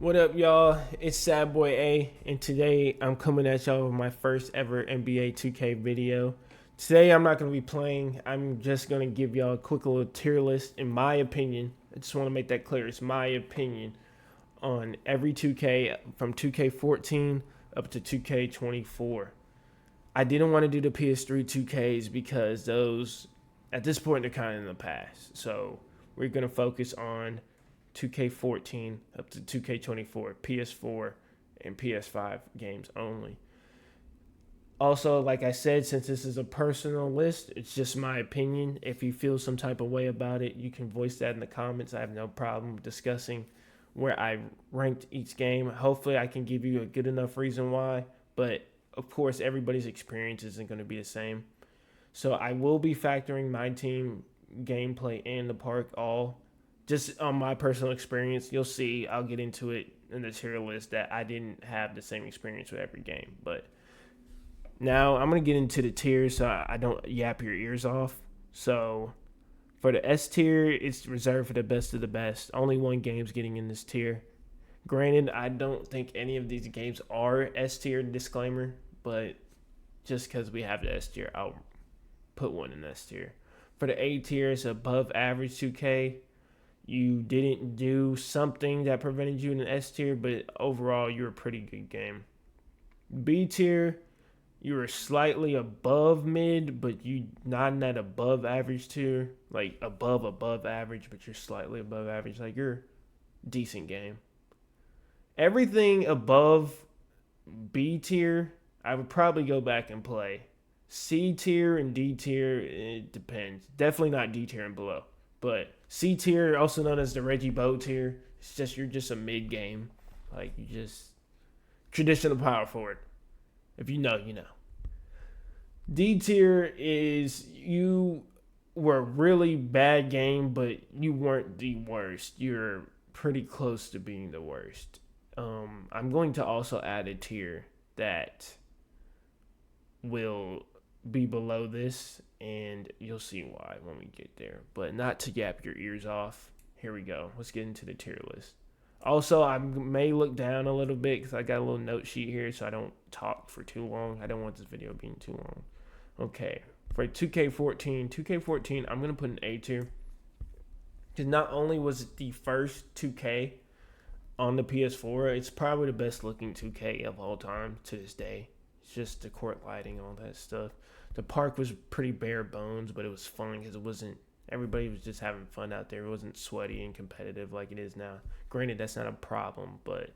What up, y'all? It's Sadboyab, and today I'm coming at y'all with my first ever NBA 2K video. Today I'm not going to be playing. I'm just going to give y'all a quick little tier list, in my opinion. I just want to make that clear. It's my opinion on every 2K from 2K14 up to 2K24. I didn't want to do the PS3 2Ks because those, at this point, they're kind of in the past. So we're going to focus on 2K14 up to 2K24, PS4, and PS5 games only. Also, like I said, since this is a personal list, it's just my opinion. If you feel some type of way about it, you can voice that in the comments. I have no problem discussing where I ranked each game. Hopefully, I can give you a good enough reason why, but of course, everybody's experience isn't going to be the same. So I will be factoring my team gameplay and the park all just on my personal experience. You'll see, I'll get into it in the tier list that I didn't have the same experience with every game. But now I'm going to get into the tiers so I don't yap your ears off. So for the S tier, it's reserved for the best of the best. Only one game's getting in this tier. Granted, I don't think any of these games are S tier, disclaimer, but just because we have the S tier, I'll put one in S tier. For the A tier, it's above average 2K. You didn't do something that prevented you in an S tier, but overall, you're a pretty good game. B tier, you were slightly above mid, but you not in that above average tier, like above average, but you're slightly above average. Like you're a decent game. Everything above B tier, I would probably go back and play. C tier and D tier, it depends. Definitely not D tier and below. But C tier, also known as the Reggie Bow tier, it's just you're just a mid game. Like you just traditional power forward. If you know, you know. D tier is you were a really bad game, but you weren't the worst. You're pretty close to being the worst. I'm going to also add a tier that will be below this, and you'll see why when we get there. But not to yap your ears off. Here we go. Let's get into the tier list. Also, I may look down a little bit because I got a little note sheet here so I don't talk for too long. I don't want this video being too long. Okay, for 2K14, I'm going to put an A tier. Because not only was it the first 2K on the PS4, it's probably the best looking 2K of all time to this day. It's just the court lighting, all that stuff. The park was pretty bare bones, but it was fun because it wasn't. Everybody was just having fun out there. It wasn't sweaty and competitive like it is now. Granted, that's not a problem, but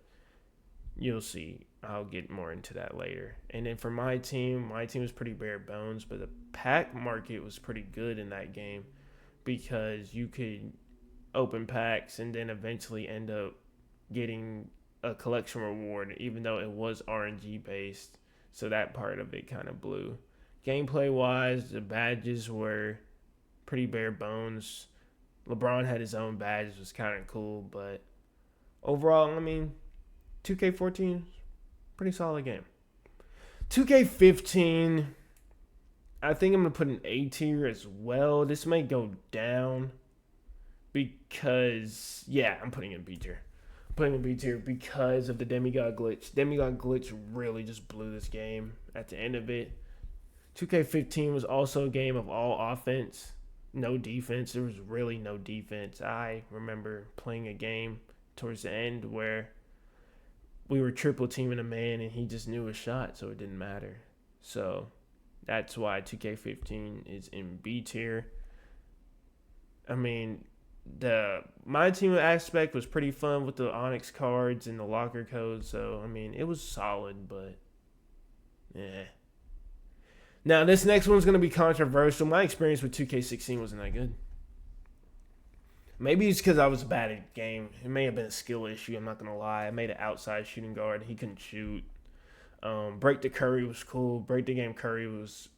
you'll see. I'll get more into that later. And then for my team was pretty bare bones, but the pack market was pretty good in that game because you could open packs and then eventually end up getting a collection reward, even though it was RNG based. So that part of it kind of blew. Gameplay wise, the badges were pretty bare bones. LeBron had his own badge, which was kind of cool, but overall, I mean, 2K14, pretty solid game. 2K15, I think I'm going to put an A tier as well. This may go down because, yeah, I'm putting it in B tier. Putting in B tier because of the Demigod glitch. Demigod glitch really just blew this game at the end of it. 2K15 was also a game of all offense, no defense. There was really no defense. I remember playing a game towards the end where we were triple teaming a man and he just knew a shot, so it didn't matter. So that's why 2K15 is in B tier. I mean, the my team aspect was pretty fun with the Onyx cards and the locker codes. So I mean, it was solid, but yeah. Now this next one's gonna be controversial. My experience with 2K16 wasn't that good. Maybe it's because I was bad at the game. It may have been a skill issue. I'm not gonna lie. I made an outside shooting guard. He couldn't shoot. Break the Curry was cool. Break the game Curry was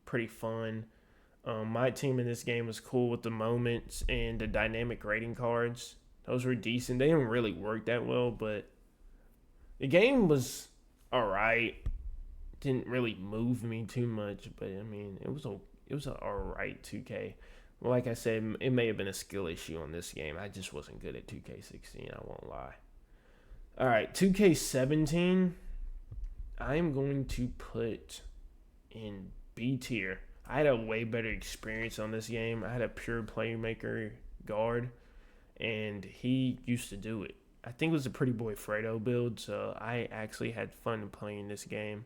pretty fun. My team in this game was cool with the moments and the dynamic rating cards. Those were decent. They didn't really work that well, but the game was alright. Didn't really move me too much, but I mean, it was a alright 2K. Well, like I said, it may have been a skill issue on this game. I just wasn't good at 2K16. I won't lie. All right, 2K17, I am going to put in B tier. I had a way better experience on this game. I had a pure playmaker guard, and he used to do it. I think it was a Pretty Boy Fredo build, so I actually had fun playing this game.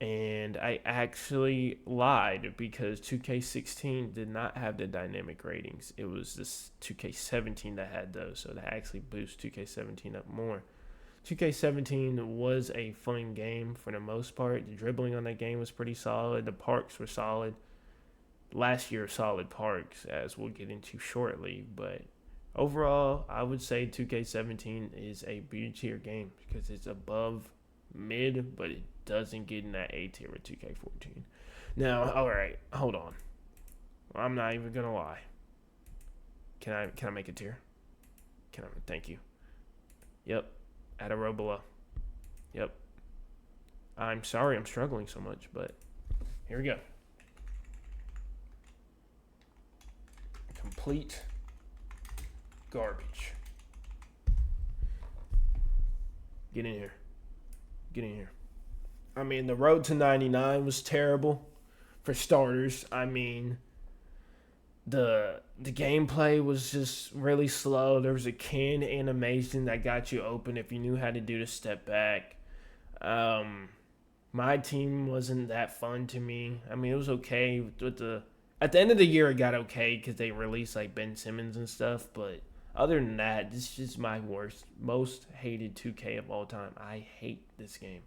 And I actually lied because 2K16 did not have the dynamic ratings. It was this 2K17 that had those, so that actually boosts 2K17 up more. 2K17 was a fun game for the most part. The dribbling on that game was pretty solid. The parks were solid. Last year, solid parks, as we'll get into shortly. But overall, I would say 2K17 is a B tier game because it's above mid, but it doesn't get in that A tier with 2K14. Now, all right, hold on. I'm not even gonna lie. Can I make a tier? Thank you. Yep. At a row below. Yep. I'm sorry I'm struggling so much, but here we go. Complete garbage. Get in here. Get in here. I mean, the road to 99 was terrible. For starters, I mean, the gameplay was just really slow. There was a can animation that got you open if you knew how to do the step back. My team wasn't that fun to me. I mean, it was okay with the. At the end of the year, it got okay because they released like Ben Simmons and stuff. But other than that, this is just my most hated 2K of all time. I hate this game.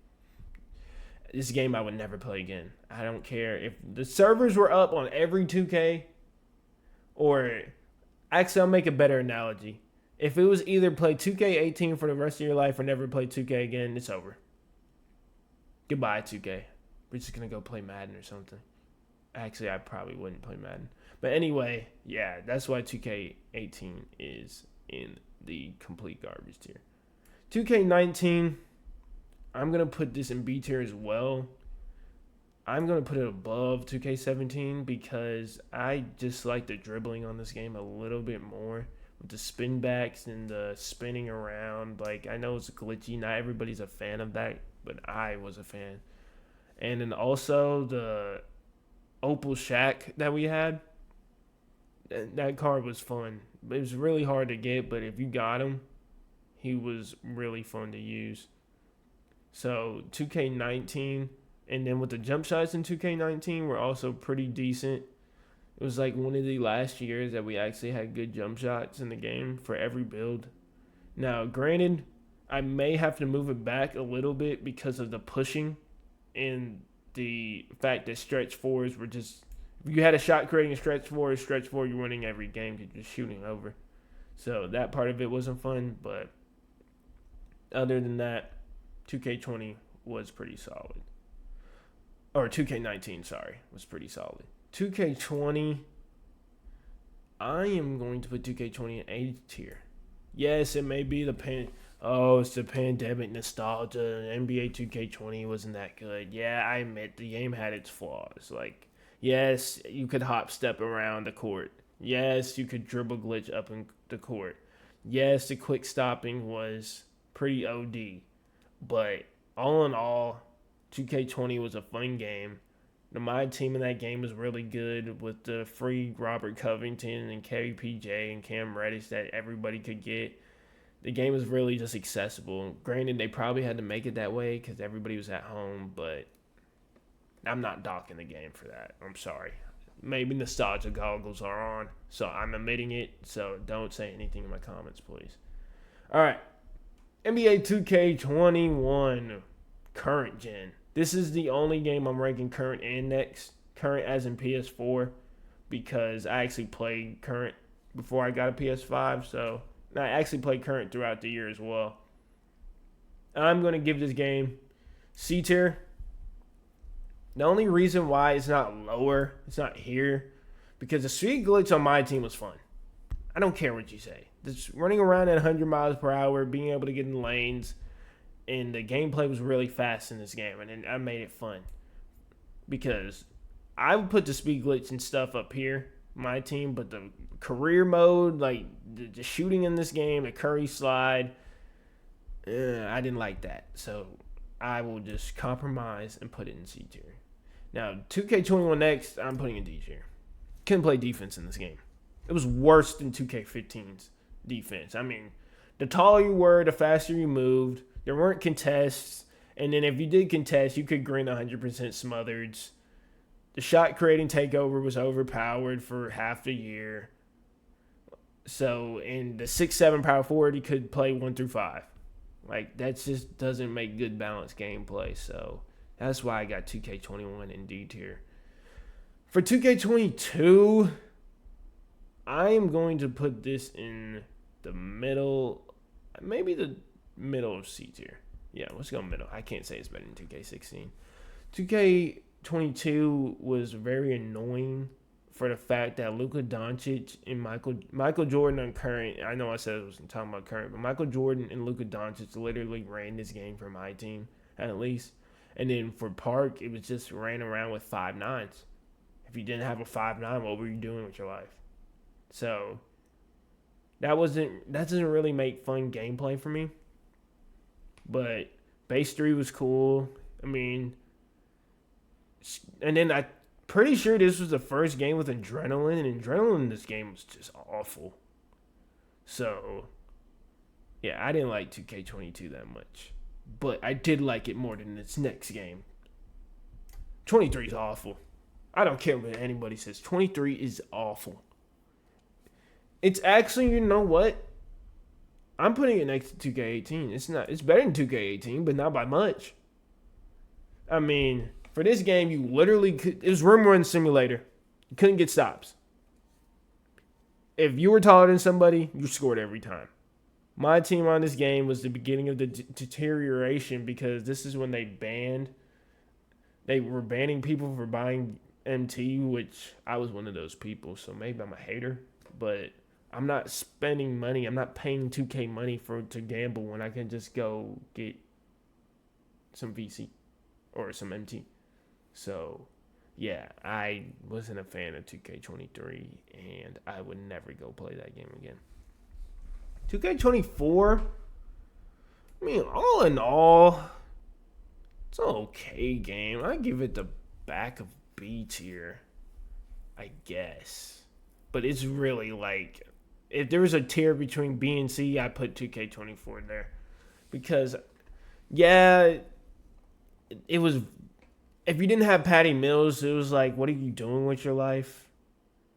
This game I would never play again. I don't care if the servers were up on every 2K, or actually, I'll make a better analogy. If it was either play 2K18 for the rest of your life or never play 2K again, it's over. Goodbye, 2K. We're just going to go play Madden or something. Actually, I probably wouldn't play Madden. But anyway, yeah, that's why 2K18 is in the complete garbage tier. 2K19, I'm going to put this in B tier as well. I'm going to put it above 2K17 because I just like the dribbling on this game a little bit more. With the spin backs and the spinning around. Like, I know it's glitchy. Not everybody's a fan of that, but I was a fan. And then also the Opal Shack that we had. That card was fun. It was really hard to get, but if you got him, he was really fun to use. So 2K19, and then with the jump shots in 2K19 were also pretty decent. It was like one of the last years that we actually had good jump shots in the game for every build. Now, granted, I may have to move it back a little bit because of the pushing and the fact that stretch fours were just... If you had a shot creating stretch four, you're winning every game because you're just shooting over. So that part of it wasn't fun, but other than that, 2K20 was pretty solid. Or 2K19, sorry, was pretty solid. 2K20, I am going to put 2K20 in A tier. Yes, it may be it's the pandemic nostalgia. NBA 2K20 wasn't that good. Yeah, I admit the game had its flaws. Like, yes, you could hop step around the court. Yes, you could dribble glitch up in the court. Yes, the quick stopping was pretty OD. But all in all, 2K20 was a fun game. My team in that game was really good with the free Robert Covington and KPJ and Cam Reddish that everybody could get. The game was really just accessible. Granted, they probably had to make it that way because everybody was at home, but I'm not docking the game for that. I'm sorry. Maybe nostalgia goggles are on, so I'm admitting it, so don't say anything in my comments, please. All right. NBA 2K21, current gen. This is the only game I'm ranking current and next. Current as in PS4, because I actually played current before I got a PS5, so I actually played current throughout the year as well. I'm going to give this game C tier. The only reason why it's not lower, it's not here, because the speed glitch on my team was fun. I don't care what you say. Just running around at 100 miles per hour, being able to get in lanes, and the gameplay was really fast in this game, and I made it fun. Because I would put the speed glitch and stuff up here, my team, but the career mode, like the shooting in this game, the Curry slide, I didn't like that. So I will just compromise and put it in C tier. Now, 2K21X, I'm putting in D tier. Couldn't play defense in this game. It was worse than 2K15's defense. I mean, the taller you were, the faster you moved. There weren't contests. And then if you did contest, you could grin 100% smothered. The shot creating takeover was overpowered for half the year. So in the 6'7" power forward, you could play 1 through 5. Like, that just doesn't make good balanced gameplay. So that's why I got 2K21 in D tier. For 2K22, I am going to put this in the middle, maybe the middle of C tier. Yeah, let's go middle. I can't say it's better than 2K16. 2K22 was very annoying for the fact that Luka Doncic and Michael Jordan on current, I know I said I wasn't talking about current, but Michael Jordan and Luka Doncic literally ran this game for my team, at least. And then for Park, it was just ran around with 5'9s. If you didn't have a 5'9, what were you doing with your life? So that doesn't really make fun gameplay for me. But base 3 was cool. I mean, and then I'm pretty sure this was the first game with adrenaline, and adrenaline in this game was just awful. So yeah, I didn't like 2K22 that much, but I did like it more than this next game. 23 is awful. I don't care what anybody says. 23 is awful. It's actually, you know what? I'm putting it next to 2K18. It's better than 2K18, but not by much. I mean, for this game, you literally could, it was rim run simulator. You couldn't get stops. If you were taller than somebody, you scored every time. My team on this game was the beginning of the deterioration, because this is when they were banning people for buying MT, which I was one of those people, so maybe I'm a hater, but I'm not spending money. I'm not paying 2K money to gamble when I can just go get some VC or some MT. So, yeah, I wasn't a fan of 2K23, and I would never go play that game again. 2K24, I mean, all in all, it's an okay game. I give it the back of B tier, I guess. But it's really like, if there was a tier between B and C, I put 2K24 there. Because, yeah, it was, if you didn't have Patty Mills, it was like, what are you doing with your life?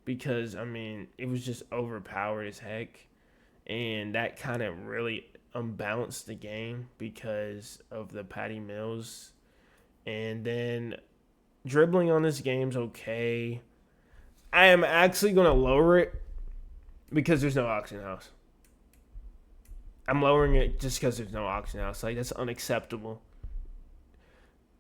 Because, I mean, it was just overpowered as heck. And that kind of really unbalanced the game because of the Patty Mills. And then dribbling on this game's okay. I am actually going to lower it because there's no auction house. I'm lowering it just because there's no auction house. Like, that's unacceptable.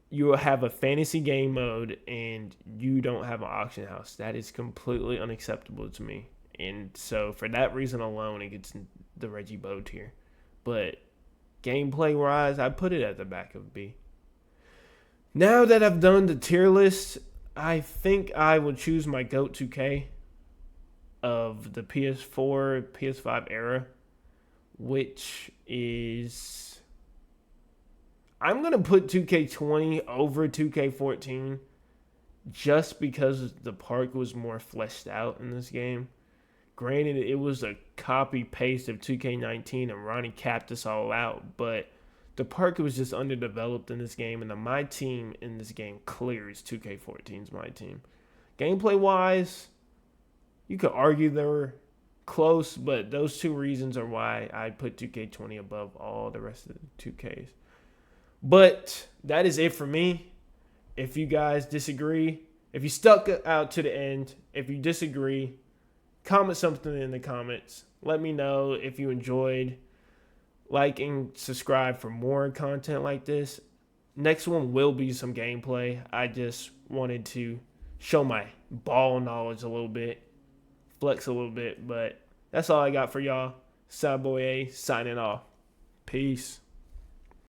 You will have a fantasy game mode and you don't have an auction house. That is completely unacceptable to me. And so for that reason alone, it gets the Reggie Bow tier. But gameplay-wise, I put it at the back of B. Now that I've done the tier list, I think I will choose my GOAT 2K of the PS4, PS5 era, which is, I'm going to put 2K20 over 2K14 just because the park was more fleshed out in this game. Granted, it was a copy-paste of 2K19 and Ronnie capped us all out, but the park was just underdeveloped in this game, and my team in this game clears 2K14's my team. Gameplay-wise, you could argue they were close, but those two reasons are why I put 2K20 above all the rest of the 2Ks. But that is it for me. If you guys disagree, if you stuck out to the end, if you disagree, comment something in the comments. Let me know if you enjoyed. Like and subscribe for more content like this. Next one will be some gameplay. I just wanted to show my ball knowledge a little bit, flex a little bit, but that's all I got for y'all. Sadboyab signing off. Peace.